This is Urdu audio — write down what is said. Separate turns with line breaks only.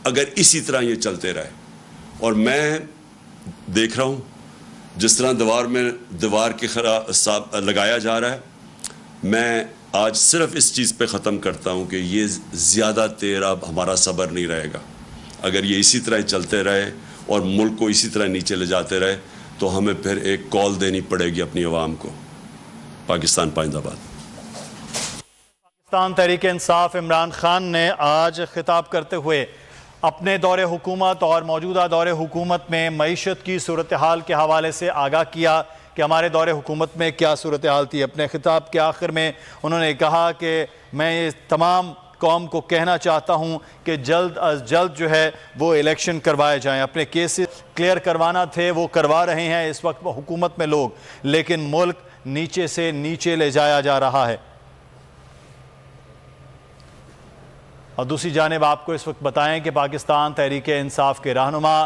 اگر اسی طرح یہ چلتے رہے. اور میں دیکھ رہا ہوں جس طرح دیوار کے خلاف لگایا جا رہا ہے. میں آج صرف اس چیز پہ ختم کرتا ہوں کہ یہ زیادہ دیر اب ہمارا صبر نہیں رہے گا. اگر یہ اسی طرح چلتے رہے اور ملک کو اسی طرح نیچے لے جاتے رہے تو ہمیں پھر ایک کال دینی پڑے گی اپنی عوام کو. پاکستان پائندہ باد.
پاکستان تحریک انصاف عمران خان نے آج خطاب کرتے ہوئے اپنے دور حکومت اور موجودہ دور حکومت میں معیشت کی صورتحال کے حوالے سے آگاہ کیا کہ ہمارے دور حکومت میں کیا صورتحال تھی. اپنے خطاب کے آخر میں انہوں نے کہا کہ میں یہ تمام قوم کو کہنا چاہتا ہوں کہ جلد از جلد جو ہے وہ الیکشن کروائے جائیں. اپنے کیسز کلیئر کروانا تھے وہ کروا رہے ہیں اس وقت حکومت میں لوگ, لیکن ملک نیچے سے نیچے لے جایا جا رہا ہے. اور دوسری جانب آپ کو اس وقت بتائیں کہ پاکستان تحریک انصاف کے رہنما